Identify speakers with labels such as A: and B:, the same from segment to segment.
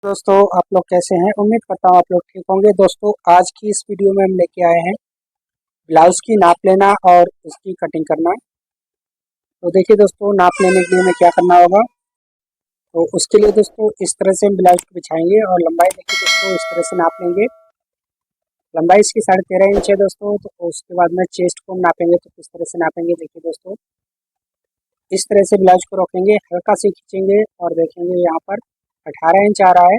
A: दोस्तों आप लोग कैसे हैं। उम्मीद करता हूँ आप लोग ठीक होंगे। दोस्तों आज की इस वीडियो में हम लेके आए हैं ब्लाउज की नाप लेना और उसकी कटिंग करना। तो देखिए दोस्तों, नाप लेने के लिए हमें क्या करना होगा। तो उसके लिए दोस्तों इस तरह से हम ब्लाउज को बिछाएंगे और लंबाई देखिए दोस्तों इस तरह से नाप लेंगे। लंबाई इसकी 13.5 इंच है दोस्तों। तो उसके बाद में चेस्ट को हम नापेंगे तो किस तरह से नापेंगे देखिए दोस्तों। इस तरह से ब्लाउज को रखेंगे, हल्का से खींचेंगे और देखेंगे यहाँ पर 18 इंच आ रहा है।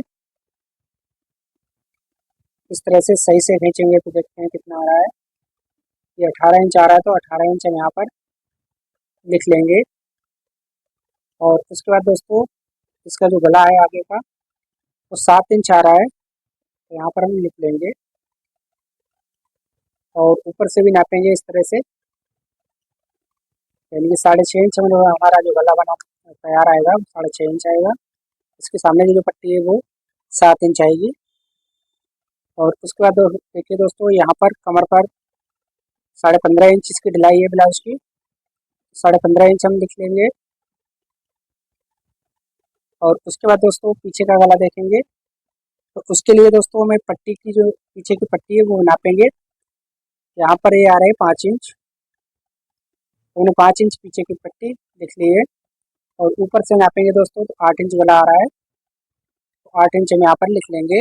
A: इस तरह से सही से खींचेंगे तो देखते हैं कितना आ रहा है। ये 18 इंच आ रहा है, तो 18 इंच हम यहाँ पर लिख लेंगे। और उसके बाद दोस्तों इसका जो गला है आगे का वो 7 इंच आ रहा है, तो यहाँ पर हम लिख लेंगे। और ऊपर से भी नापेंगे इस तरह से, यानी कि 6.5 इंच हमारा जो गला बना तैयार आएगा वो 6.5 इंच आएगा। इसके सामने की जो पट्टी है वो 7 इंच आएगी। और उसके बाद देखिए दोस्तों यहाँ पर कमर पर 15.5 इंच इसकी ढलाई है ब्लाउज की। 15.5 इंच हम लिख लेंगे। और उसके बाद दोस्तों पीछे का गला देखेंगे, तो उसके लिए दोस्तों हमें पट्टी की जो पीछे की पट्टी है वो नापेंगे। यहाँ पर ये आ रहे हैं 5 इंच, तो उन्हें 5 इंच पीछे की पट्टी लिख ली है। और ऊपर से नापेंगे दोस्तों तो 8 इंच गला आ रहा है, तो 8 इंच हम यहाँ पर लिख लेंगे,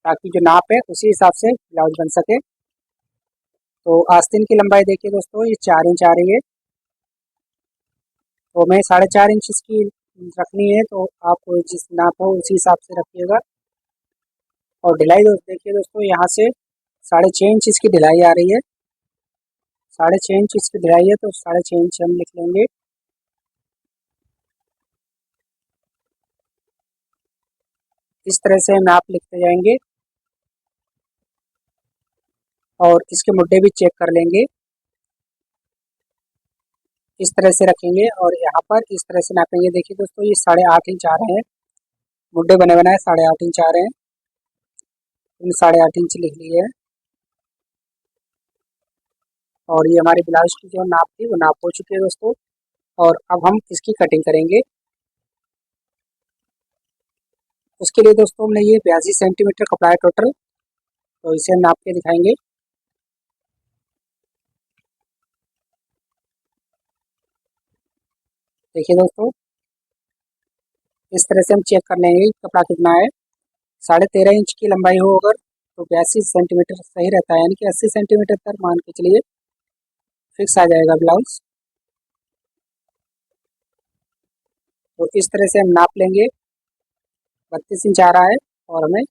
A: ताकि जो नाप है उसी हिसाब से ब्लाउज बन सके। तो आस्तीन की लंबाई देखिए दोस्तों ये 4 इंच आ रही है, तो हमें 4.5 इंच इसकी रखनी है। तो आप जिस नाप हो उसी हिसाब से रखिएगा। और ढिलाई देखिए दोस्तों यहाँ से 6.5 इंच इसकी ढिलाई आ रही है। 6.5 इंच इसकी ढिलाई है, तो 6.5 इंच हम लिख लेंगे। इस तरह से हम नाप लिखते जाएंगे और इसके मुड्डे भी चेक कर लेंगे। इस तरह से रखेंगे और यहाँ पर इस तरह से नापेंगे। देखिए दोस्तों ये 8.5 इंच आ रहे हैं, मुड्डे बने बनाए 8.5 इंच आ रहे हैं। हमने 8.5 इंच लिख लिए है। और ये हमारी ब्लाउज की जो नाप थी वो नाप हो चुकी है दोस्तों। और अब हम इसकी कटिंग करेंगे। उसके लिए दोस्तों हमने ये 82 सेंटीमीटर कपड़ा है टोटल, तो इसे हम नाप के दिखाएंगे। देखिए दोस्तों इस तरह से हम चेक कर लेंगे कि कपड़ा कितना है। 13.5 इंच की लंबाई हो अगर तो 82 सेंटीमीटर सही रहता है, यानी कि 80 सेंटीमीटर तक मान के चलिए फिक्स आ जाएगा ब्लाउज। तो इस तरह से हम नाप लेंगे। 32 इंच आ रहा है, और हमें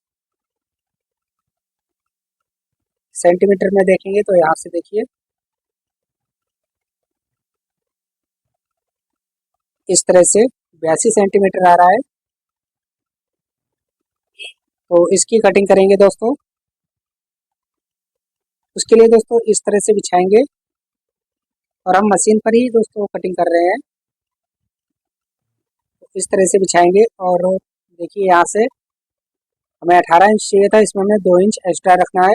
A: सेंटीमीटर में देखेंगे तो यहाँ से देखिए इस तरह से 82 सेंटीमीटर आ रहा है। तो इसकी कटिंग करेंगे दोस्तों। उसके लिए दोस्तों इस तरह से बिछाएंगे और हम मशीन पर ही दोस्तों कटिंग कर रहे हैं। तो इस तरह से बिछाएंगे और देखिए यहाँ से हमें 18 इंच चाहिए था, इसमें हमें 2 इंच एक्स्ट्रा रखना है।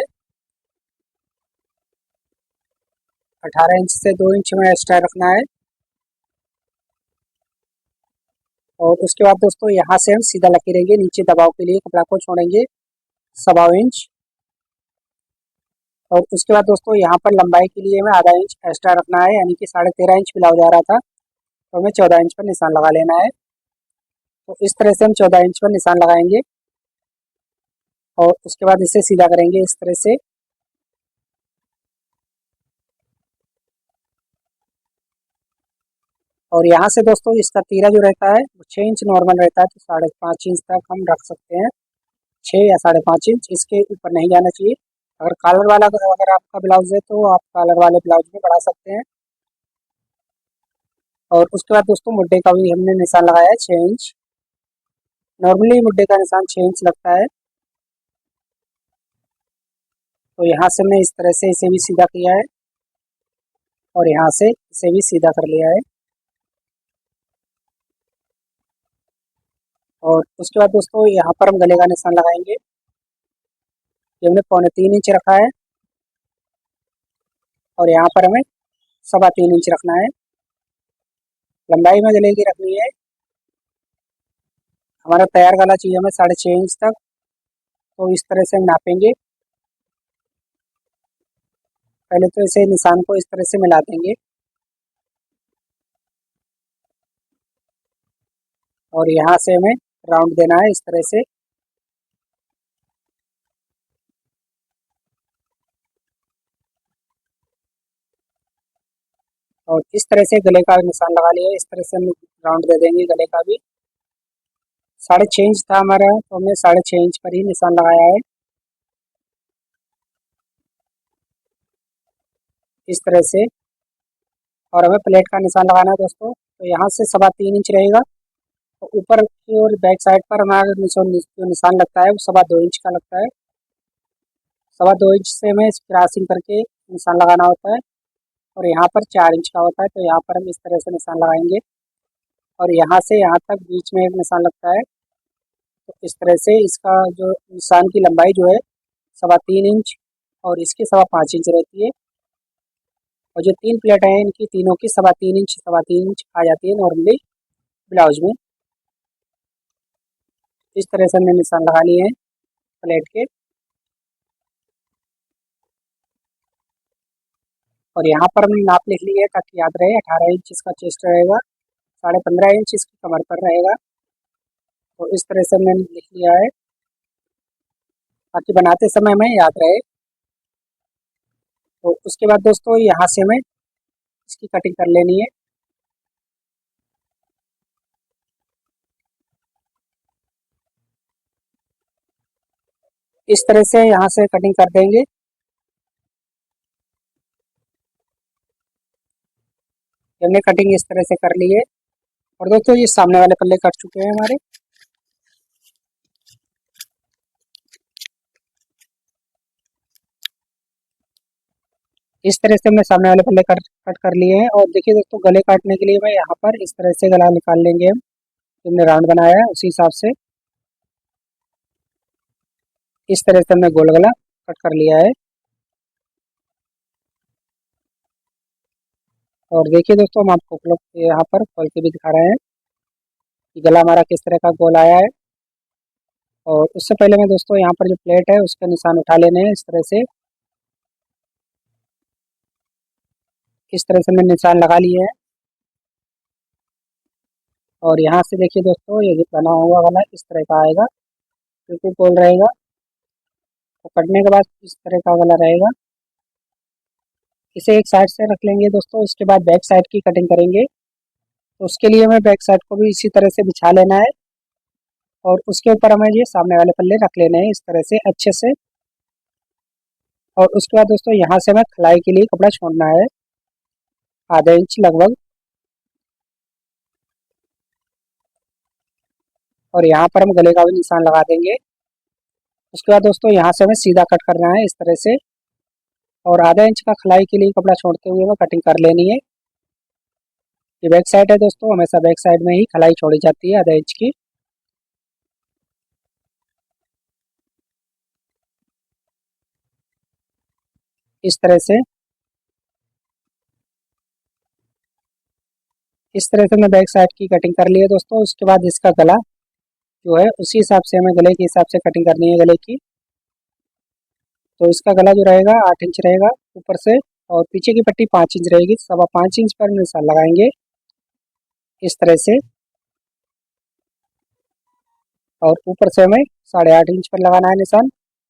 A: 18 इंच से 2 इंच हमें एक्स्ट्रा रखना है। और उसके बाद दोस्तों यहाँ से हम सीधा लकीरेंगे, नीचे दबाव के लिए कपड़ा को छोड़ेंगे 1.25 इंच। और उसके बाद दोस्तों यहाँ पर लंबाई के लिए हमें ½ इंच एक्स्ट्रा रखना है, यानी कि 13.5 इंच ब्लाउज आ रहा था, तो हमें 14 इंच पर निशान लगा लेना है। तो इस तरह से हम 14 इंच पर निशान लगाएंगे और उसके बाद इसे सीधा करेंगे इस तरह से। और यहाँ से दोस्तों इसका तीरा जो रहता है वो 6 इंच नॉर्मल रहता है, तो 5.5 इंच तक हम रख सकते हैं। 6 या 5.5 इंच, इसके ऊपर नहीं जाना चाहिए। अगर कॉलर वाला अगर आपका ब्लाउज है तो आप कॉलर वाले ब्लाउज में बढ़ा सकते हैं। और उसके बाद दोस्तों मुड्डे का भी हमने निशान लगाया है 6 इंच। नॉर्मली मुड्डे का निशान 6 इंच लगता है। तो यहाँ से हमने इस तरह से इसे भी सीधा किया है और यहाँ से इसे भी सीधा कर लिया है। और उसके बाद दोस्तों यहाँ पर हम गले का निशान लगाएंगे। ये हमने 3.25 इंच रखा है और यहाँ पर हमें 3.25 इंच रखना है। लंबाई में गले की रखनी है हमारा तैयार गला चाहिए हमें 6.5 इंच तक। तो इस तरह से हम नापेंगे। पहले तो इसे निशान को इस तरह से मिला देंगे और यहाँ से हमें राउंड देना है इस तरह से। और इस तरह से गले का निशान लगा लिया। इस तरह से हम राउंड दे देंगे गले का भी। 6.5 इंच था हमारा, तो हमने 6.5 इंच पर ही निशान लगाया है इस तरह से। और हमें प्लेट का निशान लगाना है दोस्तों। तो यहाँ से 3.25 इंच रहेगा। तो ऊपर की और बैक साइड पर हमारा जो निशान लगता है वो 2.25 इंच का लगता है। 2.25 इंच से हमें क्रॉसिंग करके निशान लगाना होता है। और यहाँ पर 4 इंच का होता है, तो यहाँ पर हम इस तरह से निशान लगाएंगे। और यहाँ से यहाँ तक बीच में एक निशान लगता है। तो इस तरह से इसका जो निशान की लंबाई जो है 3.25 इंच और इसकी 5.25 इंच रहती है। और जो 3 प्लेट हैं इनकी तीनों की 3.25 इंच आ जाती है नॉर्मली ब्लाउज में। इस तरह से हमने निशान लगा लिए हैं प्लेट के। और यहाँ पर हमने नाप लिख ली है ताकि याद रहे। 18 इंच इसका चेस्ट रहेगा, 15.5 इंच इसकी कमर पर रहेगा। तो इस तरह से हमने लिख लिया है ताकि बनाते समय हमें याद रहे। तो उसके बाद दोस्तों यहाँ से हमें इसकी कटिंग कर लेनी है। इस तरह से यहाँ से कटिंग कर देंगे। हमने कटिंग इस तरह से कर ली है। और दोस्तों ये सामने वाले पल्ले कट चुके हैं हमारे। इस तरह से हमने सामने वाले पल्ले कट कर लिए हैं। और देखिए दोस्तों गले काटने के लिए मैं यहाँ पर इस तरह से गला निकाल लेंगे हम। हमने राउंड बनाया है उसी हिसाब से इस तरह से हमने गोल गला कट कर लिया है। और देखिए दोस्तों हम आपको यहाँ पर खोल के भी दिखा रहे हैं कि गला हमारा किस तरह का गोल आया है। और उससे पहले मैं दोस्तों यहाँ पर जो प्लेट है उसके निशान उठा लेने हैं इस तरह से। इस तरह से हमने निशान लगा लिए हैं। और यहाँ से देखिए दोस्तों ये जो बना हुआ वाला इस तरह का आएगा, बिल्कुल गोल रहेगा। तो कटने के बाद इस तरह का वाला रहेगा। इसे एक साइड से रख लेंगे दोस्तों। उसके बाद बैक साइड की कटिंग करेंगे। तो उसके लिए हमें बैक साइड को भी इसी तरह से बिछा लेना है। और उसके ऊपर हमें ये सामने वाले पल्ले रख लेने हैं इस तरह से अच्छे से। और उसके बाद दोस्तों यहाँ से हमें खलाई के लिए कपड़ा छोड़ना है ½ इंच लगभग। और यहाँ पर हम गले का भी निशान लगा देंगे। उसके बाद दोस्तों यहाँ से हमें सीधा कट करना है इस तरह से। और ½ इंच का खलाई के लिए कपड़ा छोड़ते हुए हमें कटिंग कर लेनी है। ये बैक साइड है दोस्तों, हमेशा बैक साइड में ही खलाई छोड़ी जाती है ½ इंच की। इस तरह से मैं बैक साइड की कटिंग कर ली है दोस्तों। उसके बाद इसका गला जो है उसी हिसाब से हमें गले के हिसाब से कटिंग करनी है गले की। तो इसका गला जो रहेगा 8 इंच रहेगा ऊपर से। और पीछे की पट्टी 5 इंच रहेगी। 5.25 इंच पर निशान लगाएंगे इस तरह से। और ऊपर से हमें 8.5 इंच पर लगाना है निशान,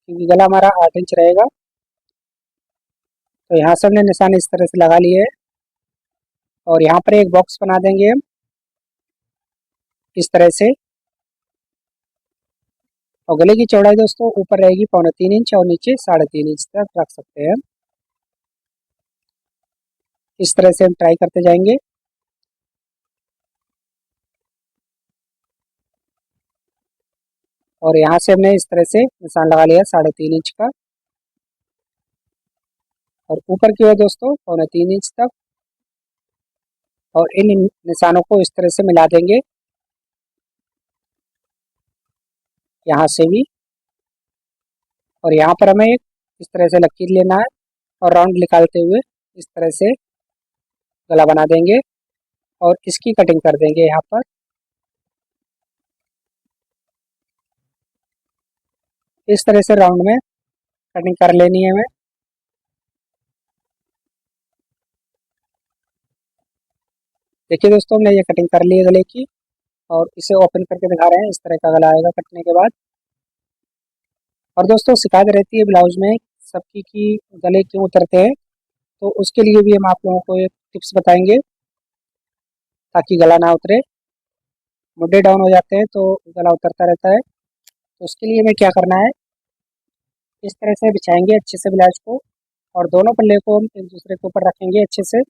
A: क्योंकि गला हमारा 8 इंच रहेगा। तो यहाँ से हमने निशान इस तरह से लगा लिए है। और यहाँ पर एक बॉक्स बना देंगे हम इस तरह से। और गले की चौड़ाई दोस्तों ऊपर रहेगी 3.25 इंच और नीचे 3.5 इंच तक रख सकते हैं। इस तरह से हम ट्राई करते जाएंगे। और यहाँ से हमने इस तरह से निशान लगा लिया 3.5 इंच का। और ऊपर की ओर दोस्तों 3.25 इंच तक। और इन निशानों को इस तरह से मिला देंगे यहाँ से भी। और यहाँ पर हमें एक इस तरह से लकीर लेना है और राउंड निकालते हुए इस तरह से गला बना देंगे और इसकी कटिंग कर देंगे यहाँ पर। इस तरह से राउंड में कटिंग कर लेनी है हमें। देखिए दोस्तों, हमने ये कटिंग कर ली है गले की, और इसे ओपन करके दिखा रहे हैं। इस तरह का गला आएगा कटने के बाद। और दोस्तों, शिकायत रहती है ब्लाउज में सबकी कि गले क्यों उतरते हैं, तो उसके लिए भी हम आप लोगों को एक टिप्स बताएंगे ताकि गला ना उतरे। मुड्डे डाउन हो जाते हैं तो गला उतरता रहता है। तो उसके लिए हमें क्या करना है, इस तरह से बिछाएंगे अच्छे से ब्लाउज को, और दोनों पल्ले को हम एक दूसरे के ऊपर रखेंगे अच्छे से।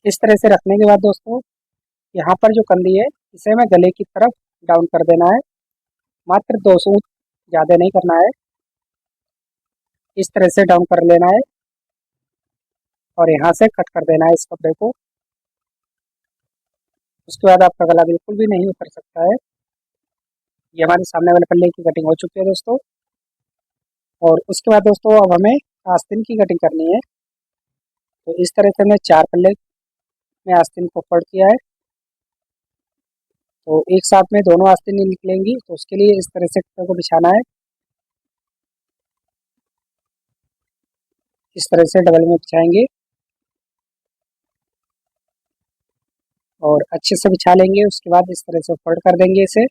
A: इस तरह से रखने के बाद दोस्तों, यहाँ पर जो कंधी है इसे हमें गले की तरफ डाउन कर देना है। मात्र 2 सूत, ज़्यादा नहीं करना है। इस तरह से डाउन कर लेना है और यहाँ से कट कर देना है इस कपड़े को। उसके बाद आपका गला बिल्कुल भी नहीं उतर सकता है। ये हमारे सामने वाले पल्ले की कटिंग हो चुकी है दोस्तों। और उसके बाद दोस्तों, अब हमें आस्तीन की कटिंग करनी है। तो इस तरह से हमने 4 पल्ले में आस्तीन को फोल्ड किया है। तो एक साथ में दोनों आस्तीन निकलेंगी, तो उसके लिए इस तरह से कपड़े को बिछाना है। इस तरह से डबल में बिछाएंगे और अच्छे से बिछा लेंगे। उसके बाद इस तरह से फोल्ड कर देंगे इसे।